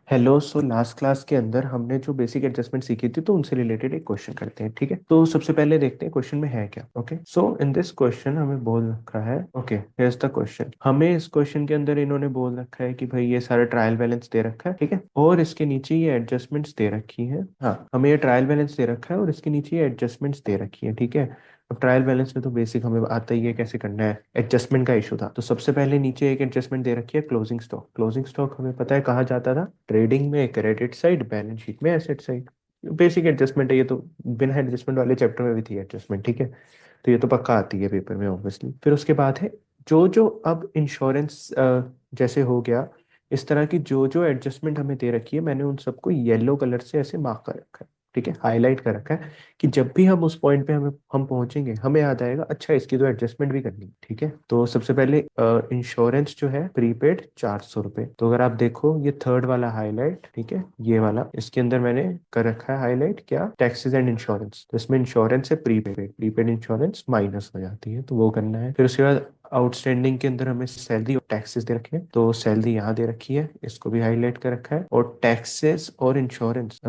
Hello. So last class के अंदर हमने जो बेसिक एडजस्टमेंट सीखी थी तो उनसे रिलेटेड एक क्वेश्चन करते हैं। ठीक है, तो सबसे पहले देखते हैं क्वेश्चन में है क्या। Okay, so in this question हमें बोल रखा है। Okay, here's the question. हमें इस क्वेश्चन के अंदर इन्होंने बोल रखा है कि भाई ये सारा ट्रायल बैलेंस दे रखा है। ठीक है, और इसके नीचे ये एडजस्टमेंट्स दे रखी है। हाँ, हमें ये ट्रायल बैलेंस दे रखा है और इसके नीचे ये एडजस्टमेंट्स दे रखी है। ठीक है, अब ट्रायल बैलेंस में तो बेसिक हमें आता ही है कैसे करना है। एडजस्टमेंट का इशू था तो सबसे पहले नीचे एक एडजस्टमेंट दे रखी है, क्लोजिंग स्टॉक। क्लोजिंग स्टॉक हमें पता है कहाँ जाता था, ट्रेडिंग में क्रेडिट साइड, बैलेंस शीट में एसेट साइड। बेसिक एडजस्टमेंट है ये तो, बिना एडजस्टमेंट वाले चैप्टर में भी थी एडजस्टमेंट। ठीक है, तो ये तो पक्का आती है पेपर में ऑब्वियसली। फिर उसके बाद है जो जो अब इंश्योरेंस जैसे हो गया, इस तरह की जो जो एडजस्टमेंट हमें दे रखी है मैंने उन सबको येलो कलर से ऐसे मार्क कर रखा है। ठीक है, हाईलाइट कर रखा है कि जब भी हम उस पॉइंट पे हम पहुंचेंगे हमें याद आएगा अच्छा इसकी तो एडजस्टमेंट भी करनी है। ठीक है, तो सबसे पहले इंश्योरेंस जो है प्रीपेड 400 रुपये। तो अगर आप देखो ये थर्ड वाला हाईलाइट, ठीक है ये वाला, इसके अंदर मैंने कर रखा है हाईलाइट क्या, टैक्सेस एंड इंश्योरेंस। तो इसमें इंश्योरेंस है प्रीपेड, प्रीपेड इंश्योरेंस माइनस हो जाती है तो वो करना है। फिर उसके बाद आउटस्टैंडिंग के अंदर हमें सैलरी और टैक्सेस दे रखे हैं तो सैलरी यहाँ दे रखी है, इसको भी हाईलाइट कर रखा है। और टैक्सेस और इंश्योरेंस,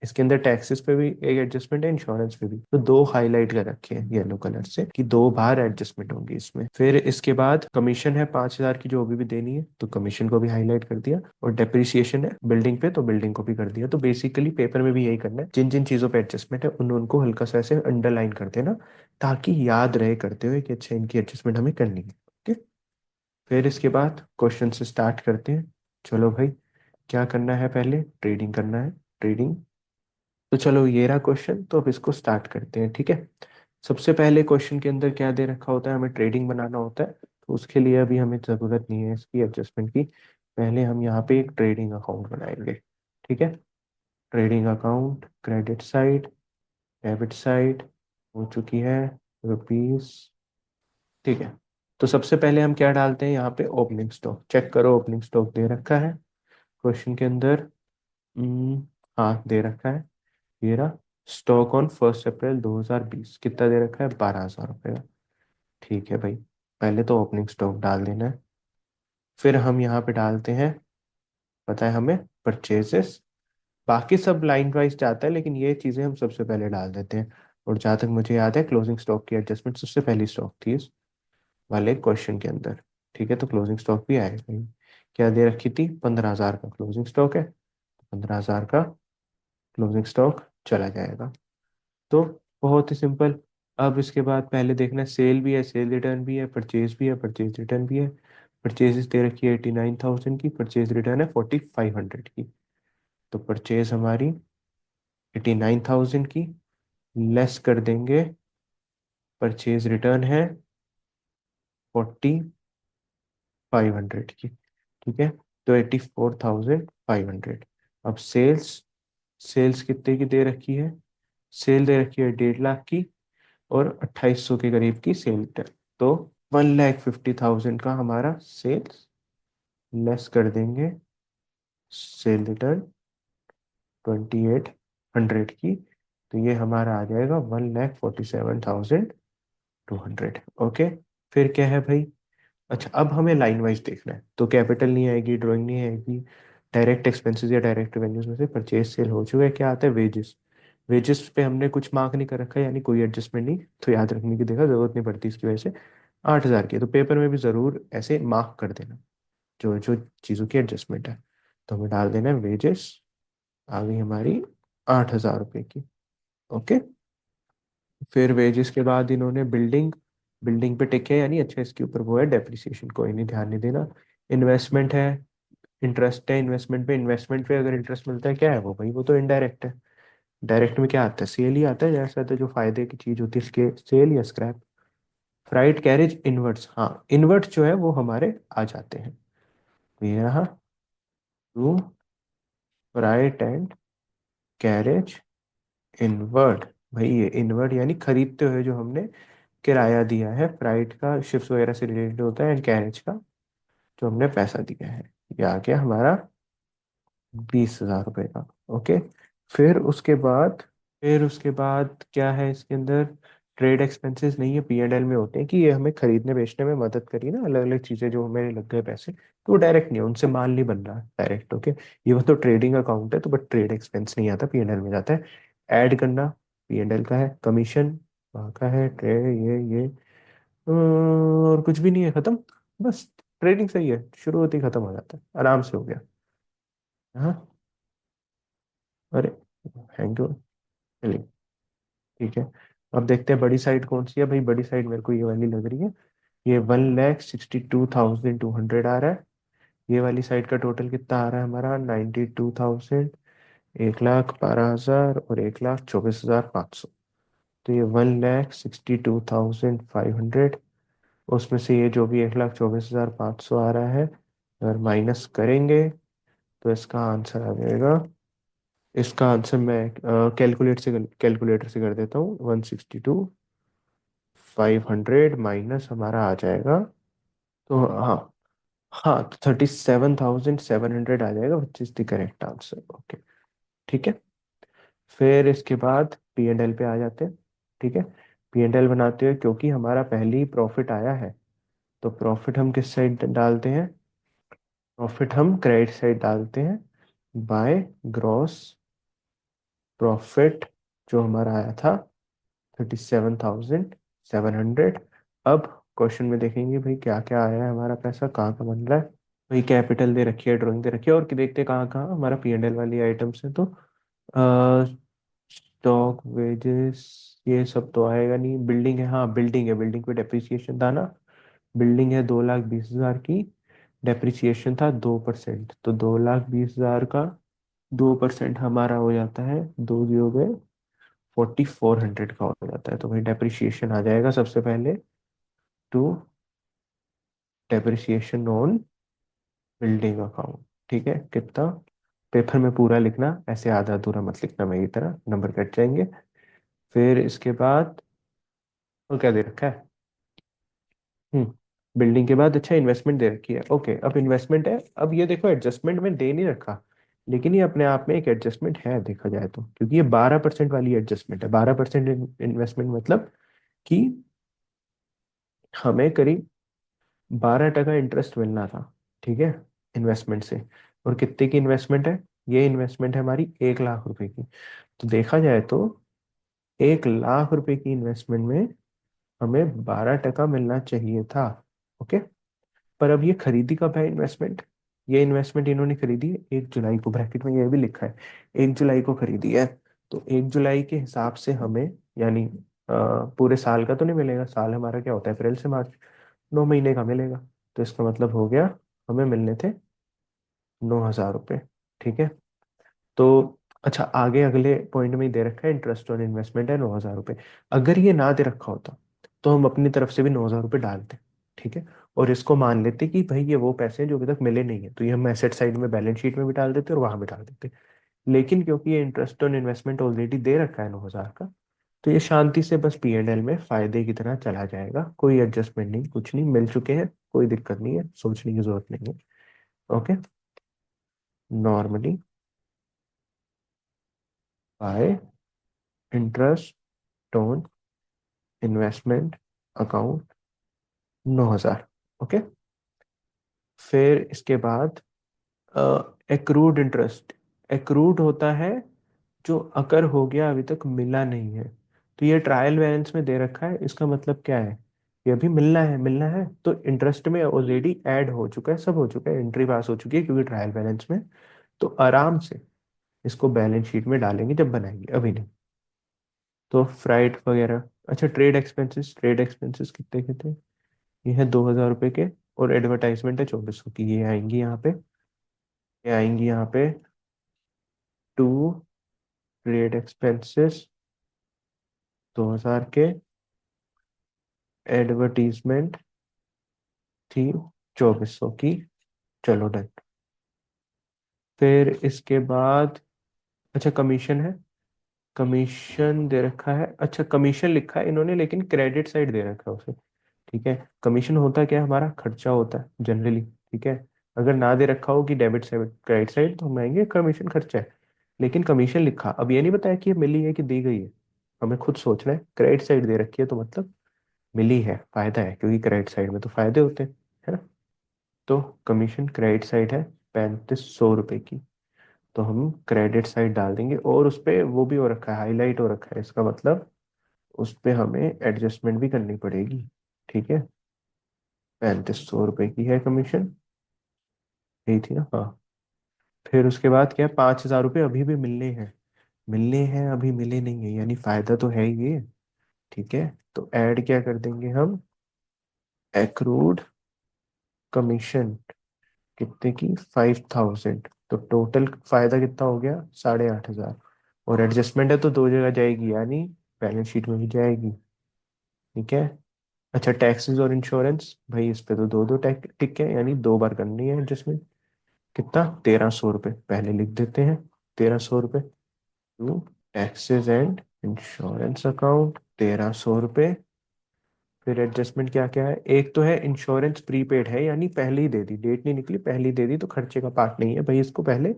इसके अंदर टैक्सेस पे भी एक एडजस्टमेंट है, इंश्योरेंस पे भी, तो दो हाईलाइट कर रखे हैं येलो कलर से कि दो बार एडजस्टमेंट होंगी इसमें। फिर इसके बाद कमीशन है 5,000 की जो अभी भी देनी है तो कमीशन को भी हाईलाइट कर दिया। और डेप्रिसिएशन है बिल्डिंग पे तो बिल्डिंग को भी कर दिया। तो बेसिकली पेपर में भी यही करना है, जिन जिन चीजों पे एडजस्टमेंट है उन उनको हल्का सा ऐसे अंडरलाइन कर देना ताकि याद रहे करते हुए कि अच्छा इनकी एडजस्टमेंट हमें करनी है। ओके, फिर इसके बाद क्वेश्चन से स्टार्ट करते हैं। चलो भाई, क्या करना है, पहले ट्रेडिंग करना है, ट्रेडिंग। तो चलो ये रहा क्वेश्चन, तो अब इसको स्टार्ट करते हैं। ठीक है, सबसे पहले क्वेश्चन के अंदर क्या दे रखा होता है, हमें ट्रेडिंग बनाना होता है तो उसके लिए अभी हमें ज़रूरत नहीं है इसकी एडजस्टमेंट की। पहले हम यहाँ पे एक ट्रेडिंग अकाउंट बनाएंगे। ठीक है, trading account, credit side, debit side हो चुकी है, रुपीस। ठीक है, तो सबसे पहले हम क्या डालते हैं यहाँ पे, ओपनिंग स्टॉक। चेक करो ओपनिंग स्टॉक दे रखा है क्वेश्चन के अंदर। हम्म, हाँ दे रखा है। ये रहा, स्टॉक ऑन 1 अप्रैल 2020 कितना दे रखा है, 12,000 रुपये का। ठीक है भाई, पहले तो ओपनिंग स्टॉक डाल देना है। फिर हम यहाँ पे डालते हैं, पता है हमें, परचेजेस। बाकी सब लाइन वाइज जाता है लेकिन ये चीजें हम सबसे पहले डाल देते हैं। और जहाँ तक मुझे याद है क्लोजिंग स्टॉक की एडजस्टमेंट सबसे पहली स्टॉक थी इस वाले क्वेश्चन के अंदर। ठीक है, तो क्लोजिंग स्टॉक भी आएगा भाई। क्या दे रखी थी, 15,000 का क्लोजिंग स्टॉक है, 15,000 का क्लोजिंग स्टॉक चला जाएगा। तो बहुत ही सिंपल। अब इसके बाद पहले देखना है, सेल भी है, सेल रिटर्न भी है, परचेज भी है, परचेज रिटर्न भी है। परचेज दे रखी है 89,000 की, परचेज रिटर्न है 4,500 की। तो परचेज हमारी 89,000 की, लेस कर देंगे परचेज रिटर्न है 4,500 की। ठीक है, तो 84,500। अब सेल्स, सेल्स कितने की दे रखी है, सेल दे रखी है 1.5 लाख की और 2,800 के करीब की सेल रिटर्न। तो 1,50,000 का हमारा सेल्स, लेस कर देंगे सेल रिटर्न 2,800 की। तो ये हमारा आ जाएगा 1,47,200। ओके, फिर क्या है भाई, अच्छा अब हमें लाइन वाइज देखना है तो कैपिटल नहीं आएगी, ड्राइंग नहीं आएगी, डायरेक्ट एक्सपेंसेस या डायरेक्ट रेवेन्यूज में से परचेज सेल हो चुका है, क्या आता है, वेजेस। वेजेस पे हमने कुछ मार्क नहीं कर रखा है यानी कोई एडजस्टमेंट नहीं, तो याद रखने की देखा जरूरत नहीं पड़ती इसकी वजह से। 8,000 की है, तो पेपर में भी जरूर ऐसे मार्क कर देना जो जो चीज़ों की एडजस्टमेंट है। तो हमें डाल देना है वेजेस, आ गई हमारी 8,000 रुपये की। ओके, फिर वेजेस के बाद इन्होंने बिल्डिंग, बिल्डिंग पे टिके यानी अच्छा इसके ऊपर वो है डेप्रिसिएशन, कोई नहीं ध्यान नहीं देना। इन्वेस्टमेंट है, इंटरेस्ट है इन्वेस्टमेंट पे, इन्वेस्टमेंट पे अगर इंटरेस्ट मिलता है क्या है वो भाई, वो तो इनडायरेक्ट है। डायरेक्ट में क्या आता है, सेल ही आता है, जैसा आता है जो फायदे की चीज होती है इसके, सेल या स्क्रैप। फ्राइट कैरेज इनवर्ट्स, हाँ इनवर्ट्स जो है वो हमारे आ जाते हैं। तो ये रहा to freight and carriage inward. भाई ये इनवर्ट यानी खरीदते हुए जो हमने किराया दिया है, फ्राइट का शिप्स वगैरह से रिलेटेड होता है, एंड कैरेज का जो हमने पैसा दिया है, ये आ गया हमारा 20,000 रुपये का। ओके, फिर उसके बाद, फिर उसके बाद क्या है इसके अंदर, ट्रेड एक्सपेंसेस नहीं है, P&L में होते हैं कि ये हमें खरीदने बेचने में मदद करी ना, अलग अलग चीजें जो हमें लग गए पैसे, तो वो डायरेक्ट नहीं है, उनसे माल नहीं बन रहा डायरेक्ट। ओके, ये वो तो ट्रेडिंग अकाउंट है, तो बट ट्रेड एक्सपेंस नहीं आता, पीएनएल में जाता है। ऐड करना पीएनएल का है, कमीशन वहाँ का है, ट्रेड ये और कुछ भी नहीं है, खत्म। बस ट्रेडिंग सही है, शुरू होते ही खत्म हो जाता है, आराम से हो गया। हाँ, अरे थैंक यू। चलिए ठीक है। अब देखते हैं बड़ी साइड कौन सी है भाई। बड़ी साइड मेरे को ये वाली लग रही है। ये 1,62,200 आ रहा है। ये वाली साइड का टोटल कितना आ रहा है हमारा? 92,000, 1,12,000 और 1,24,500। तो ये 1,62,500, उसमें से ये जो भी 1,24,500 आ रहा है, अगर माइनस करेंगे तो इसका आंसर आ जाएगा। इसका आंसर मैं कैलकुलेटर से कर देता हूँ। 162,500 माइनस हमारा आ जाएगा। तो हाँ, हाँ तो 37,700 आ जाएगा, which is the correct answer. Okay ठीक है। फिर इसके बाद पी एंड एल पे आ जाते हैं। ठीक है, पी एंड एल बनाते हुए क्योंकि हमारा पहले ही प्रॉफिट आया है, तो प्रॉफिट हम किस साइड डालते हैं? प्रॉफिट हम क्रेडिट साइड डालते हैं, बाय ग्रॉस प्रॉफिट जो हमारा आया था 37,700। अब क्वेश्चन में देखेंगे भाई क्या क्या आया है, हमारा पैसा कहाँ का बन रहा है। भाई कैपिटल दे रखी है, ड्राइंग दे रखी है, और देखते हैं कहाँ कहाँ हमारा पी एंड एल वाली आइटम्स है। तो स्टॉक वेजेस ये सब तो आएगा नहीं। बिल्डिंग है, हाँ बिल्डिंग है, बिल्डिंग पे डेप्रिसिएशन था ना। बिल्डिंग है 2,20,000 की, डेप्रिसिएशन था 2%, तो 2,20,000 का 2% हमारा हो जाता है, दो जीरो गए, 4,400 का हो जाता है। तो भाई डेप्रिसिएशन आ जाएगा सबसे पहले to depreciation on building account. ठीक है, कितना? पेपर में पूरा लिखना, ऐसे आधा अधूरा मत लिखना, मेरी तरह नंबर कट जाएंगे। फिर इसके बाद वो क्या दे रखा है? हम्म बिल्डिंग के बाद अच्छा इन्वेस्टमेंट दे रखी है। ओके, अब इन्वेस्टमेंट है। अब ये देखो एडजस्टमेंट में दे नहीं रखा, लेकिन ये अपने आप में एक एडजस्टमेंट है देखा जाए तो, क्योंकि ये 12% वाली एडजस्टमेंट है। 12% इन्वेस्टमेंट मतलब कि हमें करीब 12% इंटरेस्ट मिलना था। ठीक है, इन्वेस्टमेंट से। और कितने की इन्वेस्टमेंट है? ये इन्वेस्टमेंट है हमारी 1,00,000 रुपए की। तो देखा जाए तो 1,00,000 रुपए की इन्वेस्टमेंट में हमें 12% मिलना चाहिए था। ओके, पर अब ये खरीदी कब है इन्वेस्टमेंट? ये इन्वेस्टमेंट इन्होंने खरीदी है 1 जुलाई को, ब्रैकेट में ये भी लिखा है 1 जुलाई को खरीदी है। तो 1 जुलाई के हिसाब से हमें, यानी पूरे साल का तो नहीं मिलेगा, साल हमारा क्या होता है, अप्रैल से मार्च, 9 महीने का मिलेगा। तो इसका मतलब हो गया हमें मिलने थे 9,000 रुपये। ठीक है, तो अच्छा आगे अगले पॉइंट में ही दे रखा है इंटरेस्ट ऑन इन्वेस्टमेंट है 9,000 रुपये। अगर ये ना दे रखा होता तो हम अपनी तरफ से भी 9,000 रुपये डालते। ठीक है, और इसको मान लेते कि भाई ये वो पैसे हैं जो अभी तक मिले नहीं है, तो ये हम एसेट साइड में बैलेंस शीट में भी डाल देते और वहां भी डाल देते। लेकिन क्योंकि ये इंटरेस्ट ऑन इन्वेस्टमेंट ऑलरेडी दे रखा है 9,000 का, तो ये शांति से बस पी एंड एल में फायदे की तरह चला जाएगा, कोई एडजस्टमेंट नहीं, कुछ नहीं, मिल चुके हैं, कोई दिक्कत नहीं है, सोचने की जरूरत नहीं है। Okay, normally bye interest on investment account 9,000। Okay, फिर इसके बाद एक्रूड इंटरेस्ट। एक्रूड होता है जो अकर हो गया अभी तक मिला नहीं है। तो ये ट्रायल बैलेंस में दे रखा है, इसका मतलब क्या है? ये अभी मिलना है, मिलना है, तो इंटरेस्ट में ऑलरेडी ऐड हो चुका है, सब हो चुका है, एंट्री पास हो चुकी है क्योंकि ट्रायल बैलेंस में। तो आराम से इसको बैलेंस शीट में डालेंगे जब बनाएंगे, अभी नहीं। तो फ्राइट वगैरह, अच्छा ट्रेड एक्सपेंसेस, ट्रेड एक्सपेंसेस कितने कितने? ये है 2,000 रुपए के, और एडवर्टाइजमेंट है 2,400 की, ये आएंगी यहाँ पे। ये आएंगी यहाँ पे टू ट्रेड एक्सपेंसेस 2,000 के, एडवर्टीजमेंट थी 2,400 की। चलो डन। फिर इसके बाद अच्छा कमीशन है, कमीशन दे रखा है। अच्छा कमीशन लिखा है इन्होंने, लेकिन क्रेडिट साइड दे रखा है उसे। ठीक है, कमीशन होता क्या है? हमारा खर्चा होता है जनरली। ठीक है, अगर ना दे रखा हो कि डेबिट साइड क्रेडिट साइड, तो हम आएंगे कमीशन खर्चा है। लेकिन कमीशन लिखा, अब ये नहीं बताया कि ये मिली है कि दी गई है, हमें खुद सोचना है। क्रेडिट साइड दे रखी है तो मतलब मिली है, फायदा है, क्योंकि क्रेडिट साइड में तो फायदे होते हैं, है ना। तो कमीशन क्रेडिट साइड है 3500 रुपए की, तो हम क्रेडिट साइड डाल देंगे, और उस पे वो भी हो रखा है, हाईलाइट हो रखा है, इसका मतलब उस पे हमें एडजस्टमेंट भी करनी पड़ेगी। ठीक है, 3500 रुपए की है कमीशन, यही थी ना, हाँ। फिर उसके बाद क्या है, 5000 रुपये अभी भी मिलने हैं, अभी मिले नहीं है, यानी फायदा तो है ही ये। ठीक है, तो ऐड क्या कर देंगे हम, एक्रूड कमीशन कितने की, 5000, तो टोटल फायदा कितना हो गया, 8500। और एडजस्टमेंट है तो दो जगह जाएगी, यानी बैलेंस शीट में भी जाएगी। ठीक है। अच्छा, टैक्सेस और इंश्योरेंस, भाई इस पे तो दो दो टिक है, यानी दो बार करनी है एडजस्टमेंट। कितना, 1300 रुपये पहले लिख देते हैं, 1300 रुपये to taxes and insurance account, 1300 रुपये। फिर एडजस्टमेंट क्या क्या है, एक तो है इंश्योरेंस प्रीपेड है, यानी पहले ही दे दी, डेट नहीं निकली, पहले ही दे दी, तो खर्चे का पार्ट नहीं है भाई, इसको पहले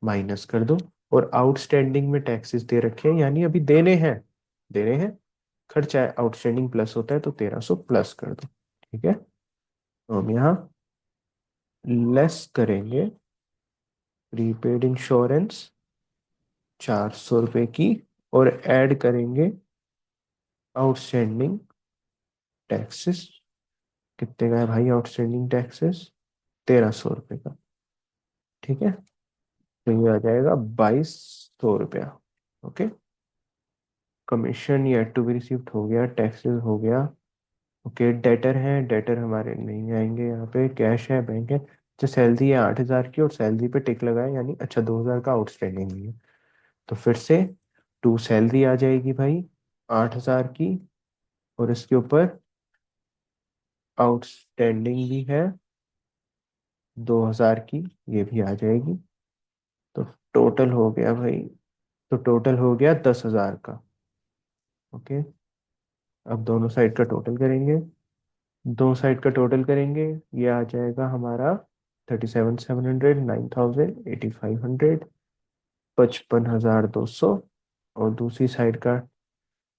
माइनस कर दो। और आउटस्टैंडिंग में टैक्सेस दे रखे हैं, यानी अभी देने हैं, खर्चा है, आउटस्टैंडिंग प्लस होता है, तो 1300 प्लस कर दो। ठीक है, तो हम यहाँ लेस करेंगे प्रीपेड इंश्योरेंस 400 रुपये की, और ऐड करेंगे आउटस्टैंडिंग टैक्सेस। कितने का है भाई आउटस्टैंडिंग टैक्सेस, 1300 रुपये का। ठीक है, तो ये आ जाएगा 2200 रुपया। Okay, commission yet to be received हो गया, टैक्सेस हो गया। ओके, डेटर है, डेटर हमारे नहीं आएंगे यहाँ पे, कैश है, बैंक है। अच्छा, सैलरी है 8000 की, और सैलरी पे टिक लगाए, यानी अच्छा 2000 का आउटस्टैंडिंग भी है, तो फिर से टू सैलरी आ जाएगी भाई 8000 की, और इसके ऊपर आउटस्टैंडिंग भी है 2000 की, ये भी आ जाएगी। तो टोटल हो गया भाई, तो टोटल हो गया 10,000 का। ओके, अब दोनों साइड का टोटल करेंगे, दो साइड का टोटल करेंगे, ये आ जाएगा हमारा 37,700, 9,000, 8,500, 55,200। और दूसरी साइड का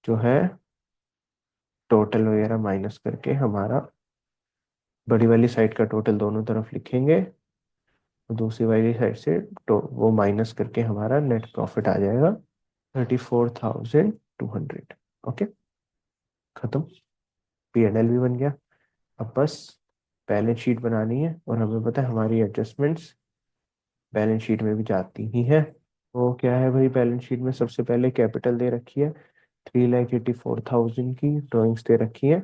जो है टोटल वगैरह माइनस करके हमारा, बड़ी वाली साइड का टोटल दोनों तरफ लिखेंगे, और दूसरी वाली साइड से तो वो माइनस करके हमारा नेट प्रॉफिट आ जाएगा 34,200। ओके, खत्म, P&L भी बन गया। अब बस बैलेंस शीट बनानी है, और हमें पता है हमारी एडजस्टमेंट्स बैलेंस शीट में भी जाती ही है। वो क्या है भाई, बैलेंस शीट में सबसे पहले कैपिटल दे रखी है 3,84,000 की, ड्राइंग्स दे रखी है।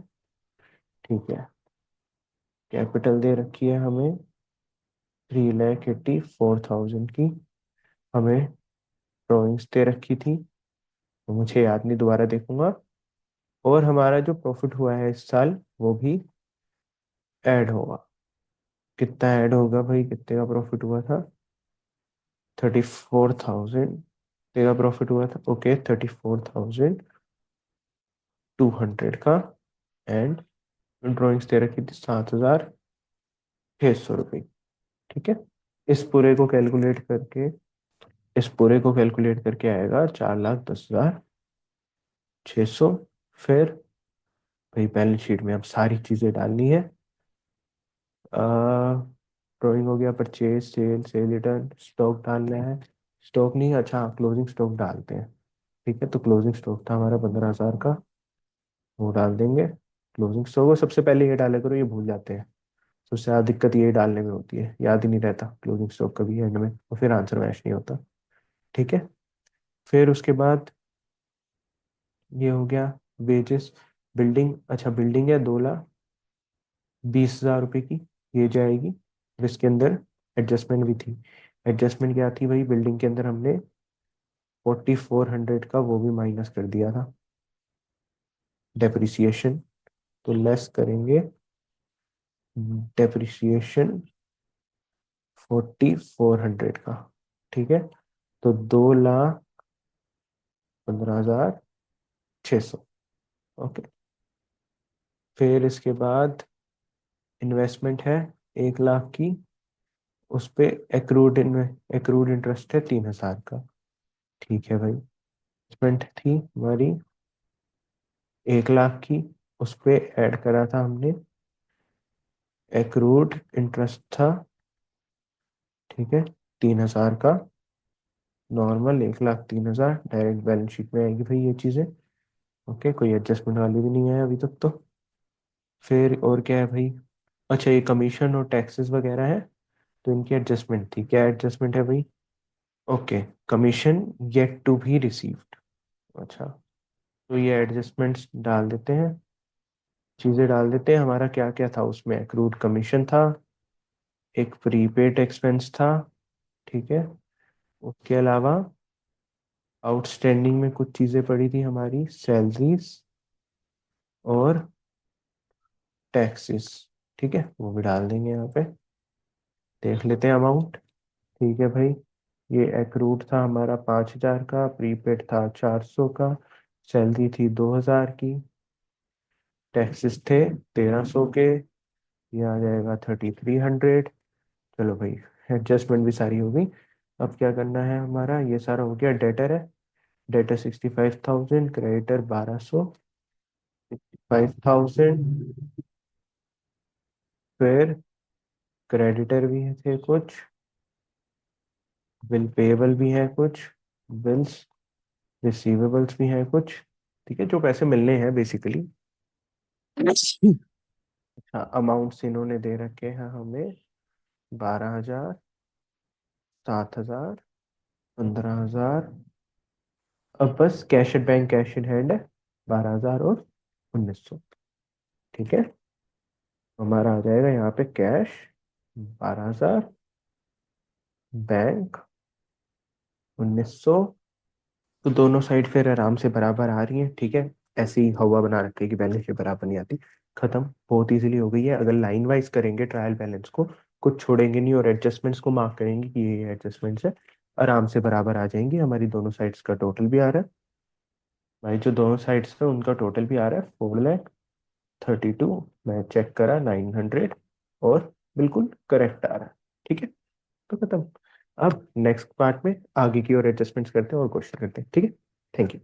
ठीक है, कैपिटल दे रखी है हमें 3,84,000 की, हमें ड्राइंग्स दे रखी थी, तो मुझे याद नहीं, दोबारा देखूंगा। और हमारा जो प्रॉफिट हुआ है इस साल, वो भी ऐड होगा। कितना ऐड होगा भाई, कितने का प्रॉफिट हुआ था, 34,000 का प्रॉफिट हुआ था। ओके, 34,200 का, एंड ड्राइंग्स दे रखी थी 7,600 रुपये। ठीक है, इस पूरे को कैलकुलेट करके आएगा 4,10,600। फिर भाई बैलेंस शीट में अब सारी चीजें डालनी है। ड्राइंग हो गया, परचेज, सेल रिटर्न, स्टॉक डालना है, स्टॉक नहीं, अच्छा क्लोजिंग स्टॉक डालते हैं। ठीक है, तो क्लोजिंग स्टॉक था हमारा 15,000 का, वो डाल देंगे। क्लोजिंग स्टॉक को सबसे पहले ये डाला करो, ये भूल जाते हैं, सबसे ज्यादा दिक्कत ये डालने में होती है, याद ही नहीं रहता क्लोजिंग स्टॉक कभी एंड में, और फिर आंसर मैच नहीं होता। ठीक है, फिर उसके बाद ये हो गया वेजेस। बिल्डिंग, अच्छा बिल्डिंग है 2,20,000 रुपए की, ये जाएगी। फिर इसके अंदर एडजस्टमेंट भी थी, एडजस्टमेंट क्या थी भाई, बिल्डिंग के अंदर हमने 4,400 का वो भी माइनस कर दिया था, डेप्रिसिएशन, तो लेस करेंगे डेप्रिसिएशन 4,400 का। ठीक है, तो 2,15,600। ओके, फिर इसके बाद इन्वेस्टमेंट है 1 लाख की, उस पे एक्रूड इंटरेस्ट है 3,000 का। ठीक है भाई, इन्वेस्टमेंट थी हमारी 1 लाख की, उस पे ऐड करा था हमने एक्रूड इंटरेस्ट था, ठीक है, 3,000 का। नॉर्मल 1,03,000 डायरेक्ट बैलेंस शीट में आएगी भाई ये चीजें। ओके, कोई एडजस्टमेंट वाली भी नहीं है अभी तक तो। फिर और क्या है भाई? अच्छा, ये कमीशन और टैक्सेस वगैरह है, तो इनकी एडजस्टमेंट थी। क्या एडजस्टमेंट है भाई? Okay, commission yet to be received. अच्छा, तो ये एडजस्टमेंट्स डाल देते हैं, चीजें डाल देते हैं। हमारा क्या क्या था उसमें? एक्रूड कमीशन था, एक प्रीपेड एक्सपेंस था, ठीक है। उसके अलावा आउटस्टैंडिंग में कुछ चीजें पड़ी थी हमारी, सैलरीज और टैक्सेस, ठीक है, वो भी डाल देंगे यहाँ पे। देख लेते हैं अमाउंट। ठीक है भाई, ये एक्रूड था हमारा 5,000 का, प्रीपेड था 400 का, सैलरी थी 2,000 की, टैक्सेस थे 1,300 के, ये आ जाएगा 3,300। चलो भाई, एडजस्टमेंट भी सारी हो गई। अब क्या करना है? हमारा ये सारा हो गया। डेटर है, डेटर 65,000, क्रेडिटर 1,200, 5,000। फिर क्रेडिटर भी थे कुछ, बिल पेबल भी है कुछ, बिल्स रिसीवेबल्स भी हैं कुछ, ठीक है, जो पैसे मिलने हैं बेसिकली। अच्छा, अमाउंट्स इन्होंने दे रखे हैं हमें, 12,000, 7,000, 15,000। अब बस cash at bank, cash in hand है 12,000 और 1,900, ठीक है। हमारा आ जाएगा यहाँ पे कैश 12,000, बैंक 1,900। तो दोनों साइड फिर आराम से बराबर आ रही है, ठीक है। ऐसे ही हवा बना रखी है कि बैलेंस शीट बराबर नहीं आती। खत्म, बहुत इजीली हो गई है। अगर लाइन वाइज करेंगे ट्रायल बैलेंस को, कुछ छोड़ेंगे नहीं और एडजस्टमेंट्स को मार्क करेंगे कि ये एडजस्टमेंट्स है, आराम से बराबर आ जाएंगी। हमारी दोनों साइड्स का टोटल भी आ रहा है भाई, जो दोनों साइड्स है उनका टोटल भी आ रहा है 4,32,000। मैं चेक करा 900, और बिल्कुल करेक्ट आ रहा है, ठीक है। तो खत्म। अब नेक्स्ट पार्ट में आगे की और एडजस्टमेंट्स करते हैं और क्वेश्चन करते हैं, ठीक है। Thank you.